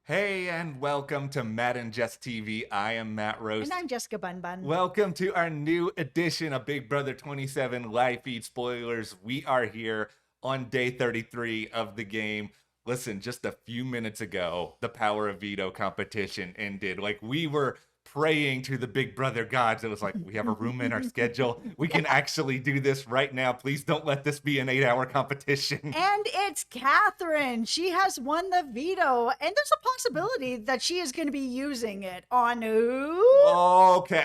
Hey, and welcome to Matt and Jess TV. I am Matt And Roast. I'm Jessica Bun Bun. Welcome to our new edition of Big Brother 27 live feed spoilers. We are here on day 33 of the game. Listen, just a few minutes ago, the Power of Veto competition ended. Like, we were praying to the Big Brother gods. It was like, we have a room in our schedule. We can actually do this right now. Please don't let this be an 8-hour competition. And it's Katherine. She has won the veto, and there's a possibility that she is going to be using it on who? Okay,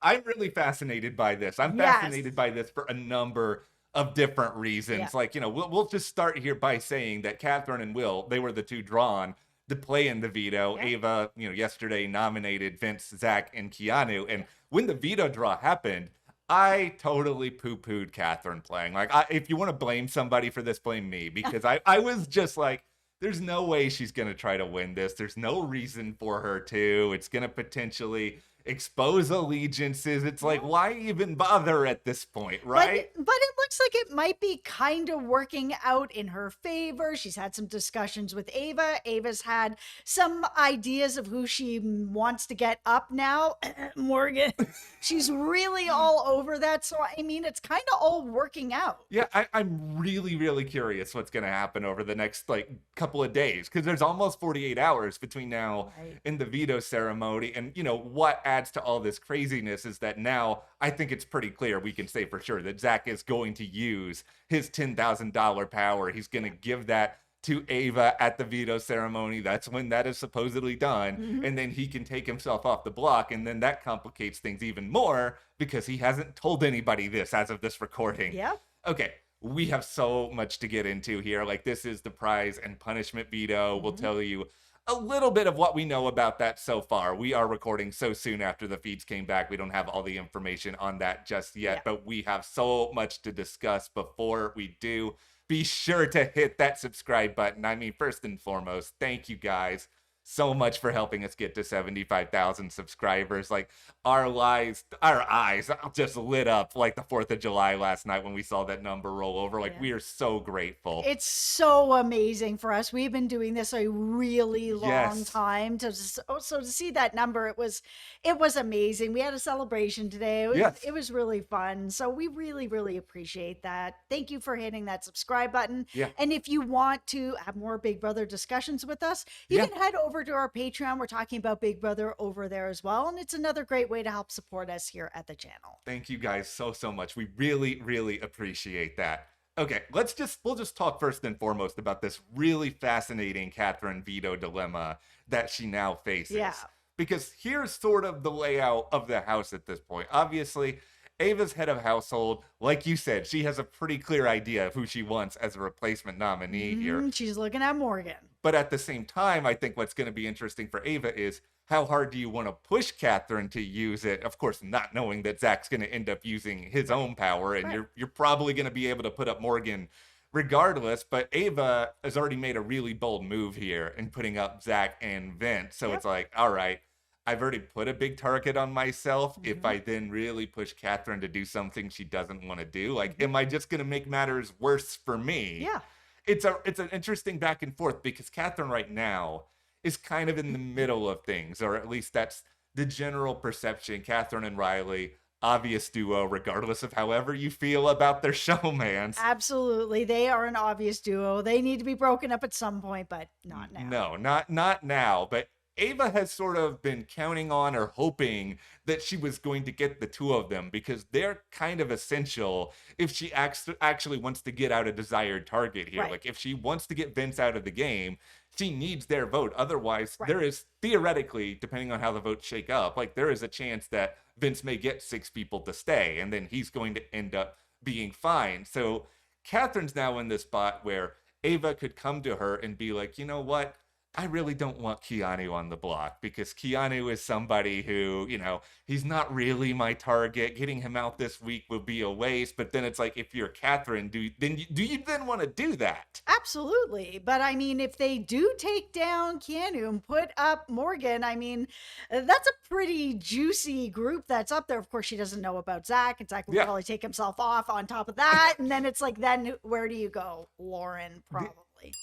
I'm really fascinated by this. I'm Yes. fascinated by this for a number of different reasons. Yeah. Like, we'll just start here by saying that Catherine and Will, they were the two drawn to play in the veto. Yeah. Ava, yesterday nominated Vince, Zach, and Keanu. And when the veto draw happened, I totally poo-pooed Catherine playing. Like, if you want to blame somebody for this, blame me. Because I was just like, there's no way she's going to try to win this. There's no reason for her to. It's going to potentially expose allegiances. It's like, why even bother at this point, right? But it looks like it might be kind of working out in her favor. She's had some discussions with Ava. Ava's had some ideas of who she wants to get up now. Morgan. She's really all over that. So, I mean, it's kind of all working out. Yeah, I'm really, really curious what's going to happen over the next couple of days, because there's almost 48 hours between now and the veto ceremony. And what adds to all this craziness is that now I think it's pretty clear, we can say for sure, that Zach is going to use his $10,000 power. He's going to give that to Ava at the veto ceremony. That's when that is supposedly done. And then he can take himself off the block. And then that complicates things even more because he hasn't told anybody this as of this recording. Yeah. Okay. We have so much to get into here. Like, this is the prize and punishment veto. We'll tell you a little bit of what we know about that so far. We are recording so soon after the feeds came back. We don't have all the information on that just yet, but we have so much to discuss. Before we do, be sure to hit that subscribe button. I mean, first and foremost, thank you guys so much for helping us get to 75,000 subscribers. Like, our eyes just lit up like the 4th of July last night when we saw that number roll over. Like, we are so grateful. It's so amazing for us. We've been doing this a really long time. So to see that number, it was amazing. We had a celebration today. It was really fun. So we really, really appreciate that. Thank you for hitting that subscribe button. Yeah. And if you want to have more Big Brother discussions with us, you can head over to our Patreon. We're talking about Big Brother over there as well. And it's another great way to help support us here at the channel. Thank you guys so much. We really, really appreciate that. Okay, we'll just talk first and foremost about this really fascinating Catherine veto dilemma that she now faces. Yeah. Because here's sort of the layout of the house at this point. Obviously, Ava's head of household. Like you said, she has a pretty clear idea of who she wants as a replacement nominee here. She's looking at Morgan. But at the same time, I think what's going to be interesting for Ava is, how hard do you want to push Catherine to use it? Of course, not knowing that Zach's going to end up using his own power, and you're probably going to be able to put up Morgan regardless. But Ava has already made a really bold move here in putting up Zach and Vince. So it's like, all right, I've already put a big target on myself. If I then really push Catherine to do something she doesn't want to do, like, am I just going to make matters worse for me? Yeah. It's an interesting back and forth, because Catherine right now is kind of in the middle of things, or at least that's the general perception. Catherine and Riley, obvious duo, regardless of however you feel about their showmans. Absolutely. They are an obvious duo. They need to be broken up at some point, but not now. No, not now. But Ava has sort of been counting on or hoping that she was going to get the two of them, because they're kind of essential if she actually wants to get out a desired target here. Like, if she wants to get Vince out of the game, she needs their vote. Otherwise, there is theoretically, depending on how the votes shake up, like, there is a chance that Vince may get 6 people to stay, and then he's going to end up being fine. So Catherine's now in this spot where Ava could come to her and be like, you know what? I really don't want Keanu on the block, because Keanu is somebody who, he's not really my target. Getting him out this week will be a waste. But then it's like, if you're Katherine, do you then want to do that? Absolutely. But I mean, if they do take down Keanu and put up Morgan, I mean, that's a pretty juicy group that's up there. Of course, she doesn't know about Zach, and Zach will probably take himself off on top of that. And then it's like, then where do you go? Lauren, probably.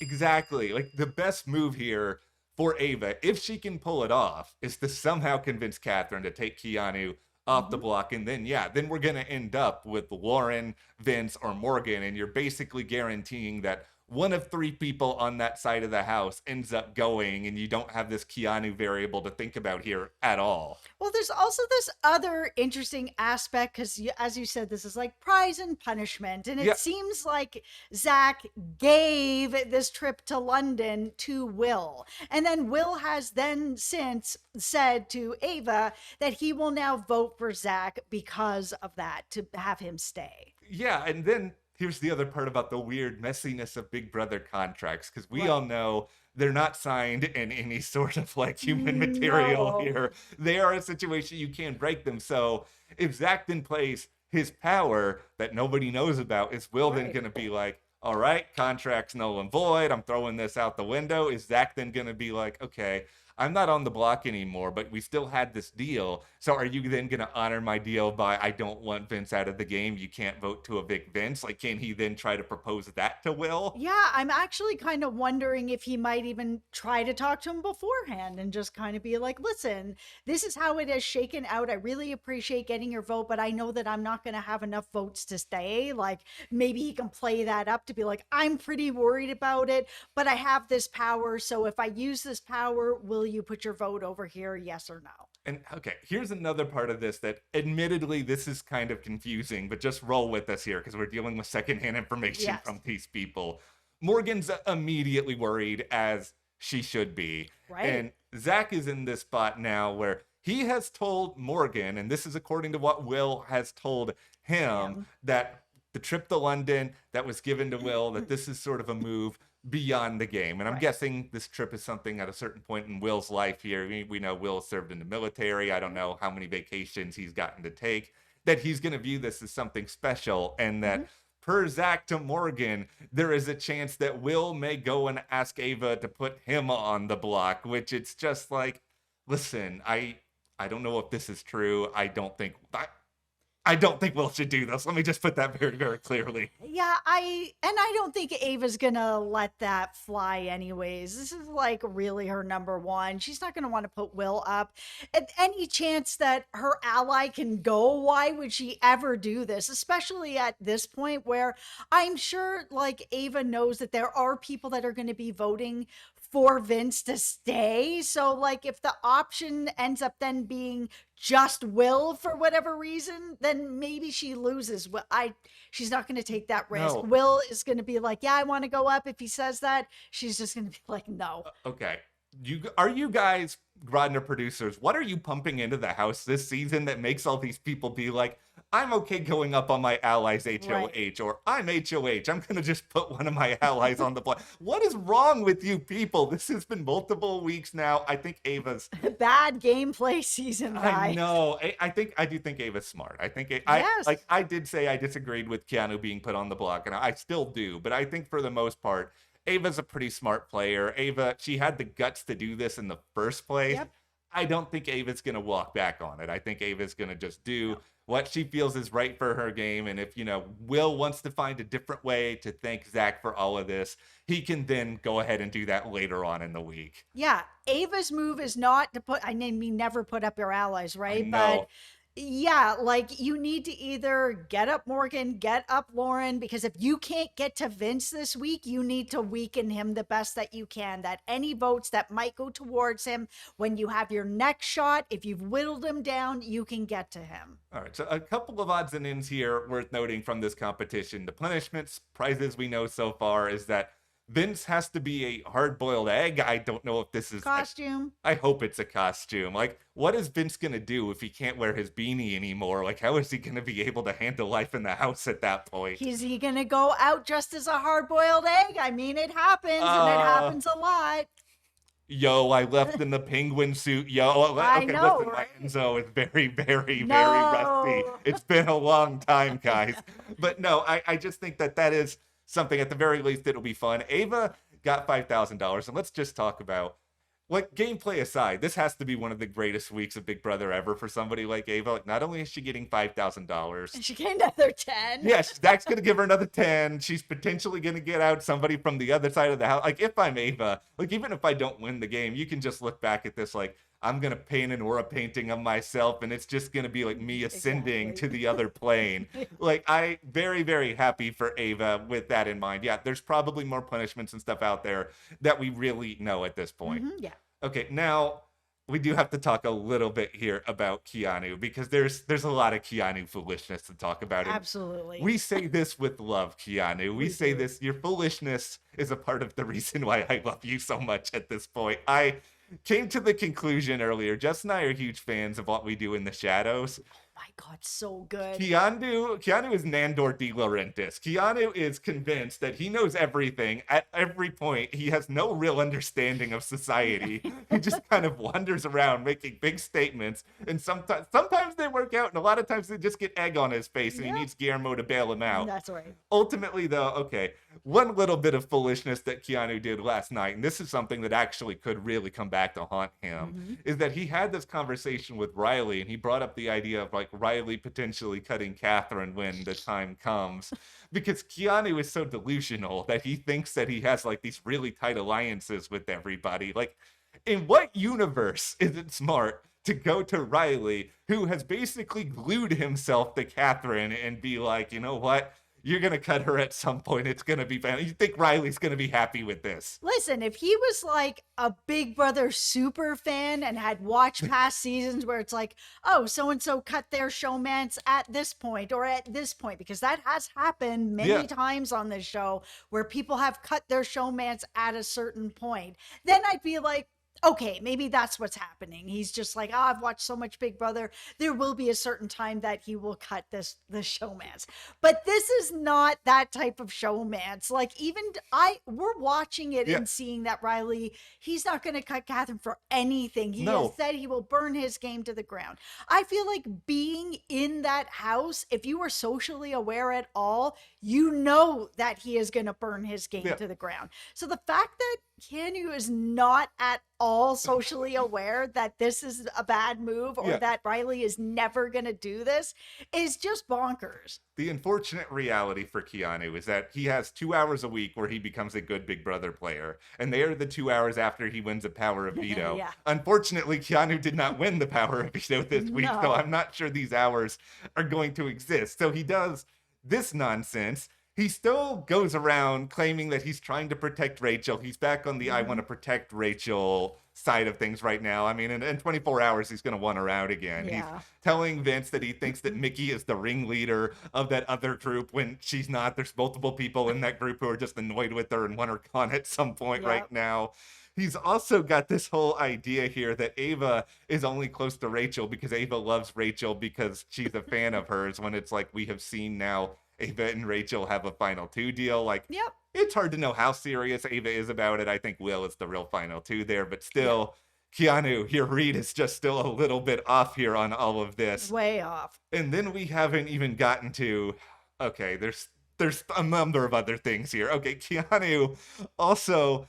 Exactly. Like, the best move here for Ava, if she can pull it off, is to somehow convince Katherine to take Keanu off the Mhm. block. And then, yeah, then we're going to end up with Lauren, Vince, or Morgan. And you're basically guaranteeing that one of three people on that side of the house ends up going, and you don't have this Keanu variable to think about here at all. Well, there's also this other interesting aspect because, as you said, this is like prize and punishment. And it Yeah, seems like Zach gave this trip to London to Will. And then Will has then since said to Ava that he will now vote for Zach because of that, to have him stay. yeah, and then here's the other part about the weird messiness of Big Brother contracts, because we all Right. know they're not signed in any sort of like human material No. here. They are a situation you can't break them. So if Zach then plays his power that nobody knows about, is Will then Right. going to be like, all right, contract's null and void. I'm throwing this out the window. Is Zach then going to be like, okay, I'm not on the block anymore, but we still had this deal. So are you then going to honor my deal by I don't want Vince out of the game? You can't vote to evict Vince. Like, can he then try to propose that to Will? Yeah, I'm actually kind of wondering if he might even try to talk to him beforehand and just kind of be like, listen, this is how it has shaken out. I really appreciate getting your vote, but I know that I'm not going to have enough votes to stay. Like, maybe he can play that up to be like, I'm pretty worried about it, but I have this power. So if I use this power, will you put your vote over here? Yes or no? And okay, here's another part of this that admittedly this is kind of confusing, but just roll with us here because we're dealing with secondhand information Yes. from these people. Morgan's immediately worried, as she should be. Right. And Zach is in this spot now where he has told Morgan, and this is according to what Will has told him, Him. that the trip to London that was given to Will, that this is sort of a move beyond the game. And I'm Right. guessing this trip is something at a certain point in Will's life here. We know Will served in the military. I don't know how many vacations he's gotten to take, that he's going to view this as something special. And Mhm. that per Zach to Morgan, there is a chance that Will may go and ask Ava to put him on the block, which it's just like, listen, I don't know if this is true. I don't think Will should do this. Let me just put that very, very clearly. Yeah, I don't think Ava's gonna let that fly anyways. This is like really her number one. She's not gonna want to put Will up. At any chance that her ally can go, why would she ever do this? Especially at this point where I'm sure like Ava knows that there are people that are gonna be voting for Vince to stay. So like if the option ends up then being just Will for whatever reason, then maybe she loses. Well, she's not going to take that risk. No. Will is going to be like, "Yeah, I want to go up." If he says that, she's just going to be like, "No." Okay. Are you guys, Grodner producers, what are you pumping into the house this season that makes all these people be like, I'm okay going up on my allies Right. HOH, or I'm HOH. I'm gonna just put one of my allies on the block. What is wrong with you people? This has been multiple weeks now. I think Ava's Bad gameplay season, I guys. know. I do think Ava's smart. I think Yes. I did say I disagreed with Keanu being put on the block, and I still do. But I think for the most part, Ava's a pretty smart player. Ava, she had the guts to do this in the first place. Yep. I don't think Ava's gonna walk back on it. I think Ava's gonna just do No. what she feels is right for her game. And if Will wants to find a different way to thank Zach for all of this, he can then go ahead and do that later on in the week. Yeah, Ava's move is not to put, I mean, never put up your allies, I right? But know. yeah, like you need to either get up Morgan, get up Lauren, because if you can't get to Vince this week, you need to weaken him the best that you can. That any votes that might go towards him when you have your next shot, if you've whittled him down, you can get to him. All right, so a couple of odds and ends here worth noting from this competition. The punishments, prizes we know so far is that Vince has to be a hard-boiled egg. I don't know if this is. Costume. I hope it's a costume. Like, what is Vince gonna do if he can't wear his beanie anymore? Like, how is he gonna be able to handle life in the house at that point? Is he going to go out just as a hard boiled egg? I mean, it happens and it Uh, happens a lot. Yo, I left in the penguin suit. Yo, I okay, know, listen, my right? Enzo is very, very, very rusty. No. It's been a long time, guys. But no, I just think that is something, at the very least, it'll be fun. Ava got $5,000, and let's just talk about Like, gameplay aside, this has to be one of the greatest weeks of Big Brother ever for somebody like Ava. Like, not only is she getting $5,000, And she gained another 10. yeah, Zach's gonna give her another 10. She's potentially gonna get out somebody from the other side of the house. Like, if I'm Ava, like, even if I don't win the game, you can just look back at this like, I'm gonna paint an aura painting of myself, and it's just gonna be like me ascending to Exactly. the other plane. Like, I very, very happy for Ava with that in mind. Yeah, there's probably more punishments and stuff out there that we really know at this point. Yeah. Okay, now we do have to talk a little bit here about Keanu because there's a lot of Keanu foolishness to talk about. And Absolutely. we say this with love, Keanu. We say do. this, your foolishness is a part of the reason why I love you so much at this point. I came to the conclusion earlier. Jess and I are huge fans of what we do in the shadows. My God, so good. Keanu is Nandor de Laurentiis. Keanu is convinced that he knows everything at every point. He has no real understanding of society. He just kind of wanders around making big statements, and sometimes they work out, and a lot of times they just get egg on his face, and he needs Guillermo to bail him out. That's right. Ultimately, though, okay, one little bit of foolishness that Keanu did last night, and this is something that actually could really come back to haunt him, is that he had this conversation with Riley, and he brought up the idea of like Riley potentially cutting Katherine when the time comes, because Keanu is so delusional that he thinks that he has like these really tight alliances with everybody. Like, in what universe is it smart to go to Riley, who has basically glued himself to Katherine, and be like, you know what? You're going to cut her at some point. It's going to be bad. You think Riley's going to be happy with this? Listen, if he was like a Big Brother super fan and had watched past seasons where it's like, oh, so and so cut their showmance at this point or at this point, because that has happened many times on this show where people have cut their showmance at a certain point, then I'd be like, okay, maybe that's what's happening. He's just like, oh, I've watched so much Big Brother. There will be a certain time that he will cut the showmance. But this is not that type of showmance. Like, even we're watching it and seeing that Riley, he's not going to cut Katherine for anything. He has said he will burn his game to the ground. I feel like being in that house, if you were socially aware at all, you know that he is going to burn his game to the ground. So the fact that Keanu is not at all socially aware that this is a bad move or that Riley is never going to do this is just bonkers. The unfortunate reality for Keanu is that he has 2 hours a week where he becomes a good Big Brother player, and they are the 2 hours after he wins the power of veto. Unfortunately, Keanu did not win the power of veto this week, so I'm not sure these hours are going to exist. So he does this nonsense. He still goes around claiming that he's trying to protect Rachel. He's back on the I want to protect Rachel side of things right now. I mean, in 24 hours, he's going to want her out again. He's telling Vince that he thinks that Mickey is the ringleader of that other group when she's not. There's multiple people in that group who are just annoyed with her and want her gone at some point right now. He's also got this whole idea here that Ava is only close to Rachel because Ava loves Rachel because she's a fan of hers, when it's like we have seen now Ava and Rachel have a final two deal. Like, it's hard to know how serious Ava is about it. I think Will is the real final two there, but still, Keanu, your read is just still a little bit off here on all of this. Way off. And then we haven't even gotten to, okay, there's a number of other things here. Okay, Keanu also,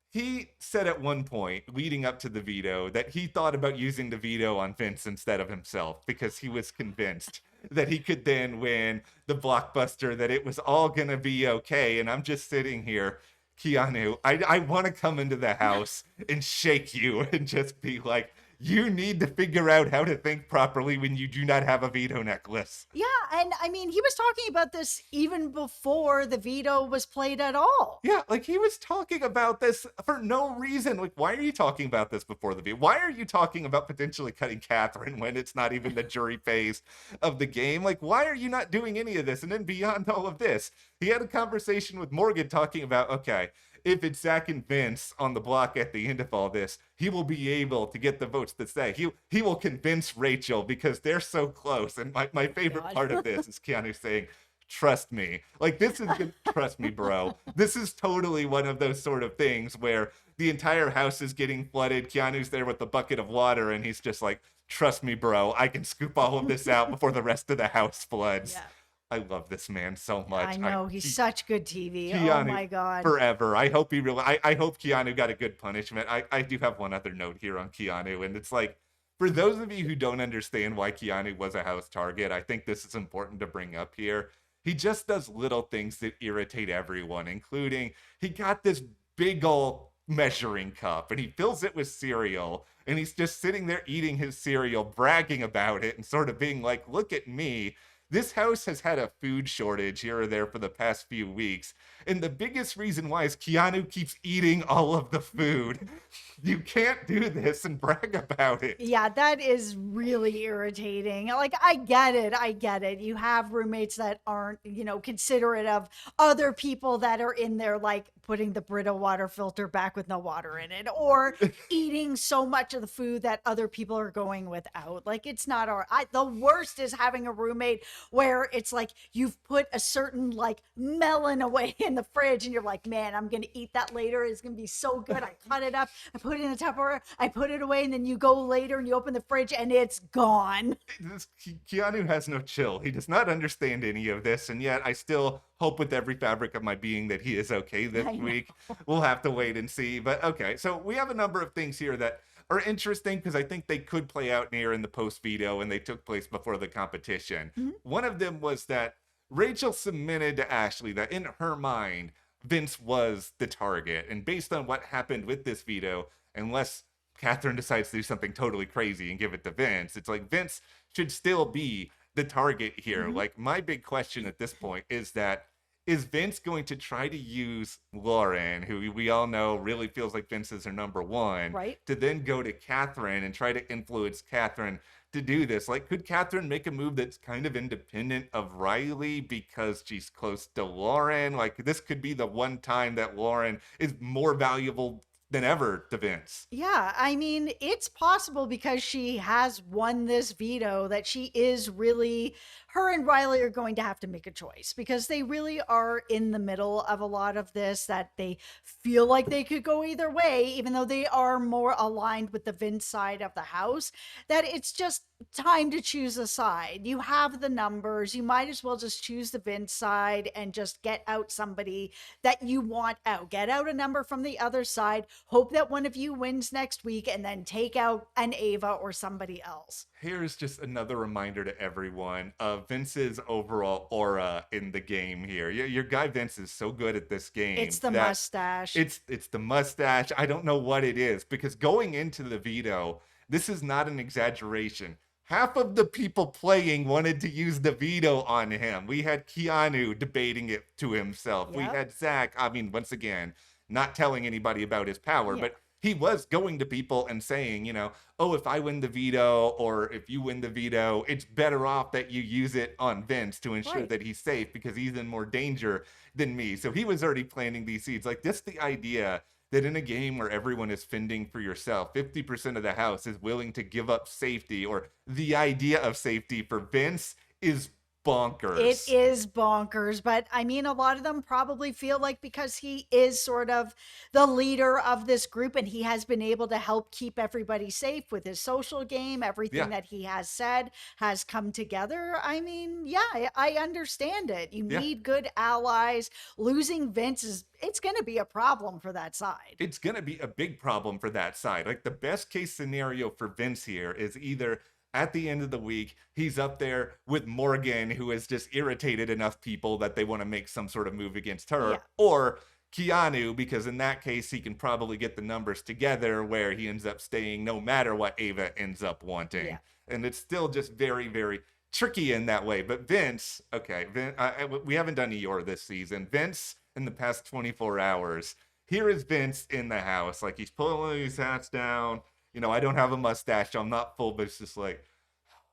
he said at one point, leading up to the veto, that he thought about using the veto on Vince instead of himself because he was convinced that he could then win the blockbuster, that it was all going to be okay. And I'm just sitting here, Keanu, I want to come into the house and shake you and just be like, you need to figure out how to think properly when you do not have a veto necklace. Yeah, and I mean, he was talking about this even before the veto was played at all. Yeah, like he was talking about this for no reason. Like, why are you talking about this before the veto? Why are you talking about potentially cutting Katherine when it's not even the jury phase of the game? Like, why are you not doing any of this? And then beyond all of this, he had a conversation with Morgan talking about, okay, if it's Zach and Vince on the block at the end of all this, he will be able to get the votes to say. He will convince Rachel because they're so close. And my favorite part of this is Keanu saying, trust me. Like, this is good. Trust me, bro. This is totally one of those sort of things where the entire house is getting flooded. Keanu's there with the bucket of water, and he's just like, trust me, bro. I can scoop all of this out before the rest of the house floods. I love this man so I much. know, he's such good TV. Oh Keanu my god. forever. I hope he really. I hope Keanu got a good punishment. I do have one other note here on Keanu, and it's like, for those of you who don't understand why Keanu was a house target, I think this is important to bring up here. He just does little things that irritate everyone, including he got this big old measuring cup and he fills it with cereal and he's just sitting there eating his cereal, bragging about it and sort of being like, look at me. This house has had a food shortage here or there for the past few weeks. And the biggest reason why is Keanu keeps eating all of the food. You can't do this and brag about it. Yeah, that is really irritating. Like, I get it. I get it. You have roommates that aren't, considerate of other people that are in there, like putting the Brita water filter back with no water in it, or eating so much of the food that other people are going without. Like, it's not the worst is having a roommate where it's like you've put a certain like melon away in the fridge and you're like, man, I'm going to eat that later. It's going to be so good. I cut it up. I put it in the Tupperware. I put it away. And then you go later and you open the fridge and it's gone. Keanu has no chill. He does not understand any of this. And yet I still hope with every fabric of my being that he is okay this week. We'll have to wait and see. But okay, so we have a number of things here that are interesting because I think they could play out near in the post veto and they took place before the competition. Mm-hmm. One of them was that Rachel submitted to Ashley that in her mind, Vince was the target. And based on what happened with this veto, unless Katherine decides to do something totally crazy and give it to Vince, it's like Vince should still be the target here. Mm-hmm. Like, my big question at this point is Vince going to try to use Lauren, who we all know really feels like Vince is her number one, right, to then go to Katherine and try to influence Katherine to do this? Like, could Katherine make a move that's kind of independent of Riley because she's close to Lauren? Like, this could be the one time that Lauren is more valuable than ever to Vince. Yeah, I mean, it's possible because she has won this veto that she is really, her and Riley are going to have to make a choice because they really are in the middle of a lot of this, that they feel like they could go either way, even though they are more aligned with the Vince side of the house, that it's just time to choose a side. You have the numbers. You might as well just choose the Vince side and just get out somebody that you want out. Get out a number from the other side. Hope that one of you wins next week and then take out an Ava or somebody else. Here's just another reminder to everyone of Vince's overall aura in the game here. Your guy Vince is so good at this game. It's the mustache. It's the mustache. I don't know what it is, because going into the veto, this is not an exaggeration. Half of the people playing wanted to use the veto on him. We had Keanu debating it to himself. Yep. We had Zach, I mean, once again, not telling anybody about his power, Yeah. but he was going to people and saying, oh, if I win the veto or if you win the veto, it's better off that you use it on Vince to ensure Right. that he's safe because he's in more danger than me. So he was already planting these seeds. Like, that's the idea that in a game where everyone is fending for yourself, 50% of the house is willing to give up safety, or the idea of safety for Vince is bonkers. It is bonkers, but I mean, a lot of them probably feel like because he is sort of the leader of this group and he has been able to help keep everybody safe with his social game, everything that he has said has come together. I mean, yeah, I understand it. You need good allies. Losing Vince it's going to be a problem for that side. It's going to be a big problem for that side. Like, the best case scenario for Vince here is either at the end of the week, he's up there with Morgan, who has just irritated enough people that they want to make some sort of move against her, or Keanu, because in that case, he can probably get the numbers together where he ends up staying no matter what Ava ends up wanting. Yeah. And it's still just very, very tricky in that way. But Vince, okay, we haven't done Eeyore this season. Vince, in the past 24 hours, here is Vince in the house. Like, he's pulling his hats down. I don't have a mustache, so I'm not full, but it's just like,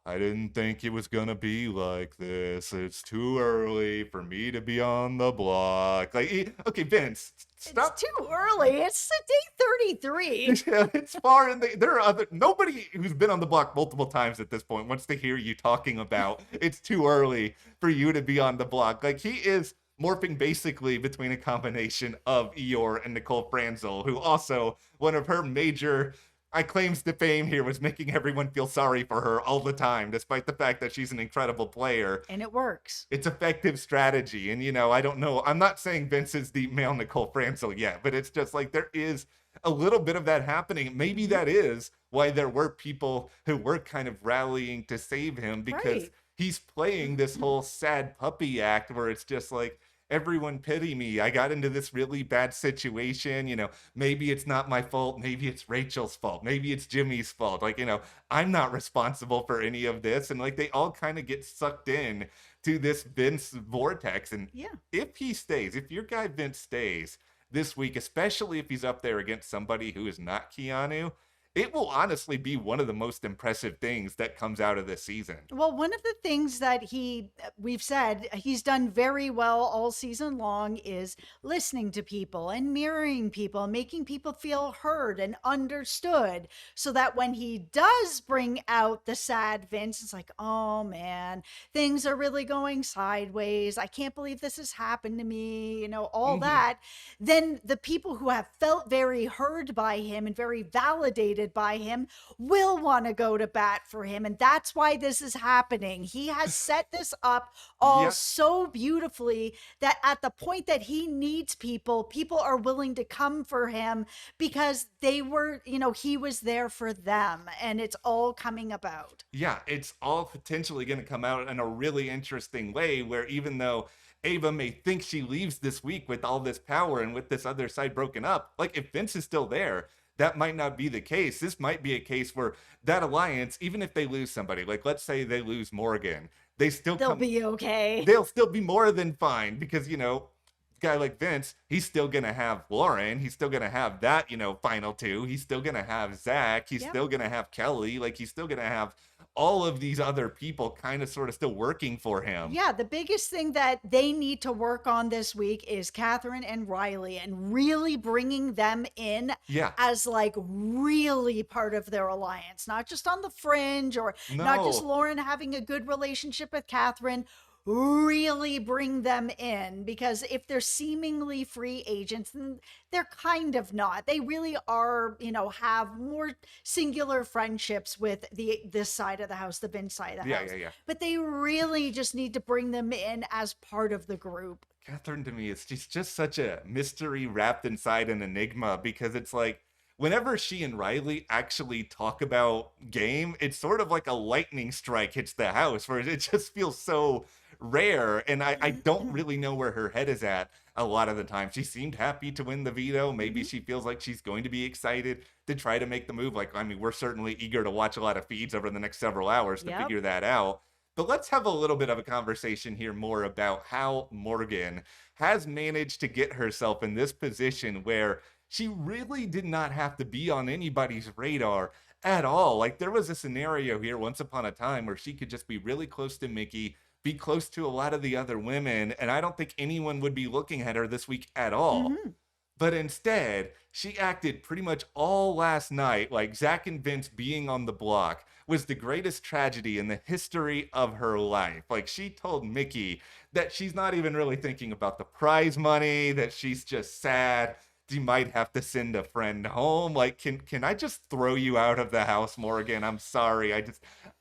I didn't think it was gonna be like this. It's too early for me to be on the block. Like, okay, Vince, stop. It's too early. It's day 33. Yeah, it's far in there are nobody who's been on the block multiple times at this point wants to hear you talking about it's too early for you to be on the block. Like, he is morphing basically between a combination of Eeyore and Nicole Franzel, who also, one of her major my claims to fame here was making everyone feel sorry for her all the time, despite the fact that she's an incredible player. And it works. It's effective strategy. And, I don't know. I'm not saying Vince is the male Nicole Franzel yet, but it's just like there is a little bit of that happening. Maybe Mhm. that is why there were people who were kind of rallying to save him because Right. he's playing this whole sad puppy act where it's just like, everyone pity me. I got into this really bad situation. Maybe it's not my fault. Maybe it's Rachel's fault. Maybe it's Jimmy's fault. Like, I'm not responsible for any of this. And like they all kind of get sucked in to this Vince vortex. And Yeah. if he stays, if your guy Vince stays this week, especially if he's up there against somebody who is not Keanu, it will honestly be one of the most impressive things that comes out of this season. Well, one of the things that we've said he's done very well all season long is listening to people and mirroring people, making people feel heard and understood, so that when he does bring out the sad Vince, it's like, oh man, things are really going sideways. I can't believe this has happened to me, all Hmm. that. Then the people who have felt very heard by him and very validated by him will want to go to bat for him. And that's why this is happening. He has set this up all Yeah. so beautifully that at the point that he needs people, people are willing to come for him because he was there for them. And it's all coming about. Yeah, it's all potentially going to come out in a really interesting way where even though Ava may think she leaves this week with all this power and with this other side broken up, like if Vince is still there, that might not be the case. This might be a case where that alliance, even if they lose somebody, like let's say they lose Morgan, they still They'll come be okay. they'll still be more than fine because guy like Vince, he's still gonna have Lauren, he's still gonna have that final two, he's still gonna have Zach, he's Yep. still gonna have Kelly, like he's still gonna have all of these other people kind of sort of still working for him. Yeah, the biggest thing that they need to work on this week is Katherine and Riley and really bringing them in Yeah. as like really part of their alliance, not just on the fringe or not just No. Lauren having a good relationship with Katherine. Really bring them in, because if they're seemingly free agents, then they're kind of not. They really are, have more singular friendships with this side of the house, the Vince side of the Yeah, house, yeah, yeah. but they really just need to bring them in as part of the group. Catherine to me is just such a mystery wrapped inside an enigma because it's like whenever she and Riley actually talk about game, it's sort of like a lightning strike hits the house where it just feels so rare. And I don't really know where her head is at a lot of the time. She seemed happy to win the veto. Maybe Mhm. she feels like she's going to be excited to try to make the move. Like, I mean, we're certainly eager to watch a lot of feeds over the next several hours to Yep. figure that out. But let's have a little bit of a conversation here more about how Morgan has managed to get herself in this position where she really did not have to be on anybody's radar at all. Like there was a scenario here once upon a time where she could just be really close to Mickey, be close to a lot of the other women, and I don't think anyone would be looking at her this week at all. Hmm. But instead, she acted pretty much all last night like Zach and Vince being on the block was the greatest tragedy in the history of her life. Like she told Mickey that she's not even really thinking about the prize money, that she's just sad. She might have to send a friend home. Like, can I just throw you out of the house, Morgan? I'm sorry.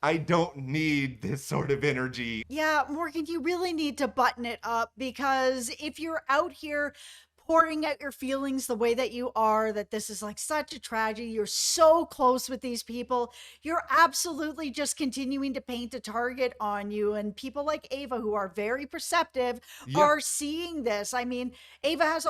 I don't need this sort of energy. Yeah, Morgan, you really need to button it up, because if you're out here pouring out your feelings the way that you are, that this is like such a tragedy, you're so close with these people, you're absolutely just continuing to paint a target on you. And people like Ava, who are very perceptive, Yeah, are seeing this. I mean, Ava's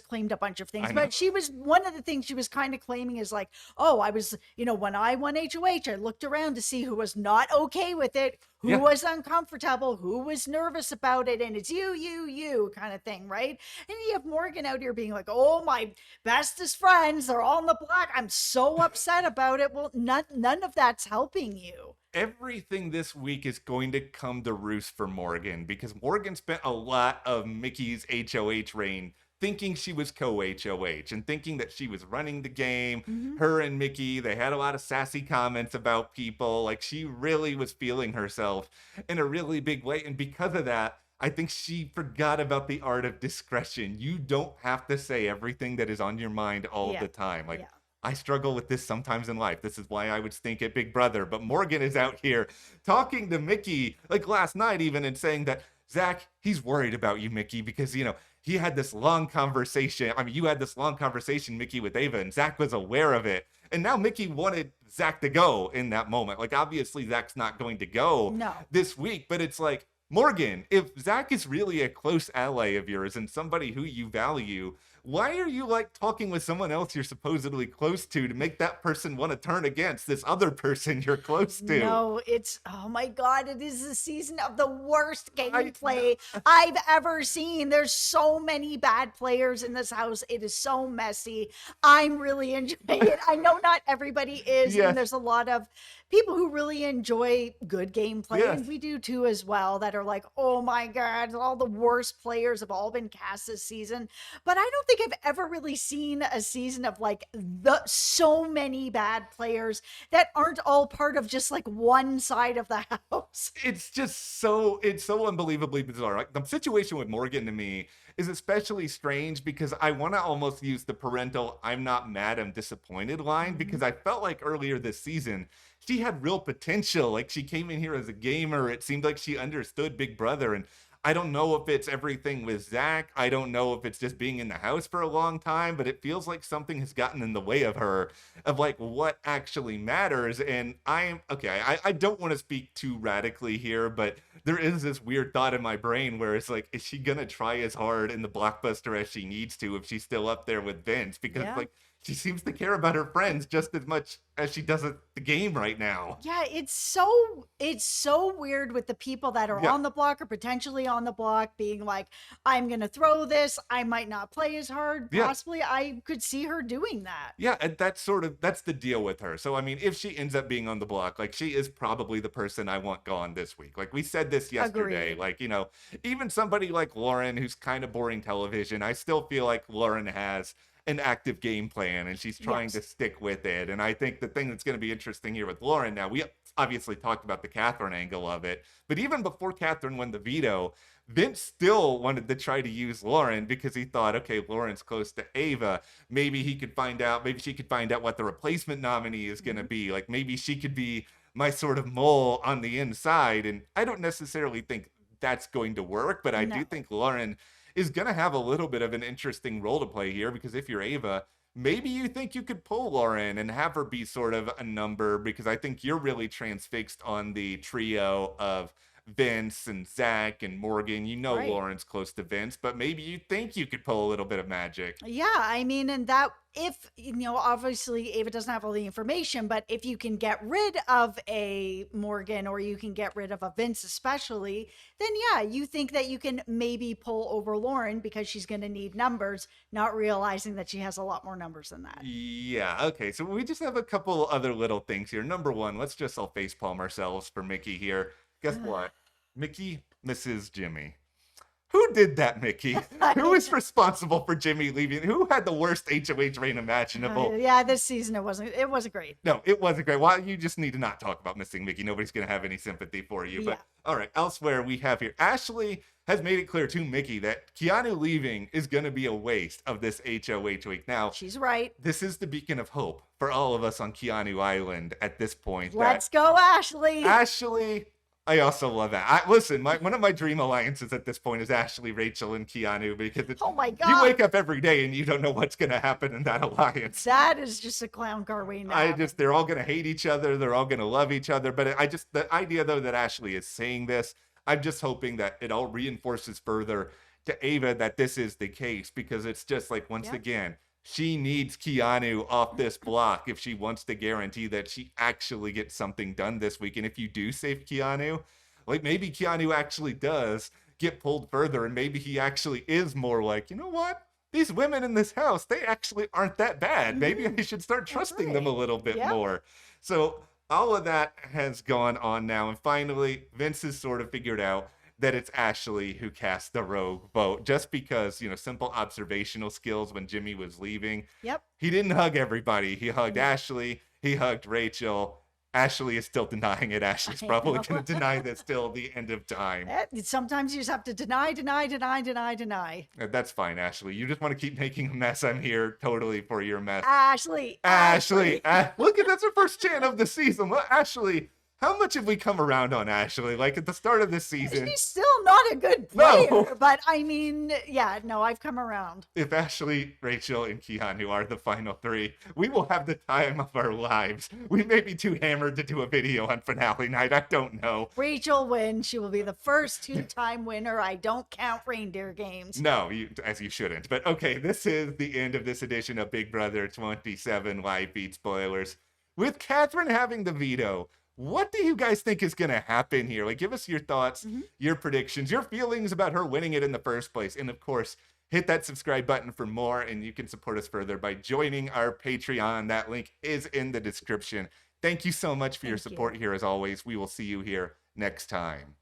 claimed a bunch of things, I know. but she was one of the things she was kind of claiming is like, oh, I was, when I won HOH, I looked around to see who was not okay with it, who Yeah. was uncomfortable, who was nervous about it, and it's you kind of thing, right? And you have Morgan out here being like, oh, my bestest friends, they're all in the block. I'm so upset about it. Well, none of that's helping you. Everything this week is going to come to roost for Morgan because Morgan spent a lot of Mickey's HOH reign thinking she was co-HOH and thinking that she was running the game. Hmm. Her and Mickey, they had a lot of sassy comments about people. Like she really was feeling herself in a really big way. And because of that, I think she forgot about the art of discretion. You don't have to say everything that is on your mind all Yeah. the time. Like Yeah. I struggle with this sometimes in life. This is why I would stink at Big Brother. But Morgan is out here talking to Mickey, like last night even, and saying that, Zach, he's worried about you, Mickey, because, he had this long conversation. I mean, you had this long conversation, Mickey, with Ava, and Zach was aware of it. And now Mickey wanted Zach to go in that moment. Like, obviously, Zach's not going to go No. this week, but it's like, Morgan, if Zach is really a close ally of yours and somebody who you value, why are you like talking with someone else you're supposedly close to make that person want to turn against this other person you're close to? No, oh my God, it is the season of the worst gameplay I've ever seen. There's so many bad players in this house. It is so messy. I'm really enjoying it. I know not everybody is, Yes. and there's a lot of people who really enjoy good gameplay, Yes. and we do too as well, that are like, oh my God, all the worst players have all been cast this season. But I don't think I've ever really seen a season of like so many bad players that aren't all part of just like one side of the house. It's so unbelievably bizarre. Like the situation with Morgan to me is especially strange because I want to almost use the parental "I'm not mad, I'm disappointed" line, because I felt like earlier this season she had real potential. Like she came in here as a gamer. It seemed like she understood Big Brother, and I don't know if it's everything with Zach. I don't know if it's just being in the house for a long time, but it feels like something has gotten in the way of her, of like what actually matters. And I don't want to speak too radically here, but there is this weird thought in my brain where it's like, is she gonna try as hard in the blockbuster as she needs to if she's still up there with Vince? Because Yeah. like she seems to care about her friends just as much as she does at the game right now. Yeah, it's so weird with the people that are Yeah. on the block or potentially on the block being like, I'm gonna throw this, I might not play as hard. Yeah. Possibly I could see her doing that. Yeah, and that's the deal with her. So I mean, if she ends up being on the block, like she is probably the person I want gone this week. Like we said this yesterday. Agreed. Like, even somebody like Lauren who's kind of boring television, I still feel like Lauren has an active game plan and she's trying to Yes. stick with it. And I think the thing that's going to be interesting here with Lauren now, we obviously talked about the Katherine angle of it, but even before Katherine won the veto, Vince still wanted to try to use Lauren because he thought, okay, Lauren's close to Ava. Maybe she could find out what the replacement nominee is going to be. Like maybe she could be my sort of mole on the inside. And I don't necessarily think that's going to work, but I do No. think Lauren is going to have a little bit of an interesting role to play here because if you're Ava, maybe you think you could pull Lauren and have her be sort of a number because I think you're really transfixed on the trio of Vince and Zach and Morgan. Right. Lauren's close to Vince, but maybe you think you could pull a little bit of magic. Yeah, I mean, and that if obviously Ava doesn't have all the information, but if you can get rid of a Morgan or you can get rid of a Vince, especially, then yeah, you think that you can maybe pull over Lauren because she's going to need numbers, not realizing that she has a lot more numbers than that. Yeah, okay. So we just have a couple other little things here. Number one, let's just all facepalm ourselves for Mickey here. Guess what? Mickey misses Jimmy. Who did that, Mickey? Who is responsible for Jimmy leaving? Who had the worst HOH reign imaginable? Yeah, this season it wasn't great. No, it wasn't great. Why you just need to not talk about missing Mickey. Nobody's gonna have any sympathy for you. But Yeah. all right, elsewhere we have here. Ashley has made it clear to Mickey that Keanu leaving is gonna be a waste of this HOH week. Now, She's right. this is the beacon of hope for all of us on Keanu Island at this point. Let's go, Ashley. Ashley, I also love that. Listen, one of my dream alliances at this point is Ashley, Rachel, and Keanu because Oh my you God. wake up every day and you don't know what's going to happen in that alliance. That is just a clown car waiting to happen. They're all going to hate each other. They're all going to love each other. But the idea though that Ashley is saying this, I'm just hoping that it all reinforces further to Ava that this is the case because it's just like, once Yep. again, she needs Keanu off this block if she wants to guarantee that she actually gets something done this week. And if you do save Keanu, like maybe Keanu actually does get pulled further and maybe he actually is more like, you know what? These women in this house, they actually aren't that bad. Maybe I should start trusting them a right. little bit Yep. more. So all of that has gone on now. And finally, Vince has sort of figured out that it's Ashley who cast the rogue vote just because, simple observational skills when Jimmy was leaving. Yep. He didn't hug everybody. He hugged Ashley, he hugged Rachel, Ashley is still denying it. Ashley's I probably know. going to deny this till the end of time. Sometimes you just have to deny, deny, deny, deny, deny. That's fine, Ashley. You just want to keep making a mess. I'm here totally for your mess. Ashley, Ashley. Look at that's her first chant of the season. Well, Ashley, how much have we come around on Ashley? Like at the start of this season. She's still not a good player, No. but I mean, yeah, no, I've come around. If Ashley, Rachel, and Keanu are the final three, we will have the time of our lives. We may be too hammered to do a video on finale night. I don't know. Rachel wins. She will be the first two-time winner. I don't count reindeer games. No, as you shouldn't. But okay, this is the end of this edition of Big Brother 27 Live Feed Spoilers. With Katherine having the veto, what do you guys think is going to happen here? Like, give us your thoughts, your predictions, your feelings about her winning it in the first place. And of course, hit that subscribe button for more, and you can support us further by joining our Patreon. That link is in the description. Thank you so much for your support here, as always. We will see you here next time.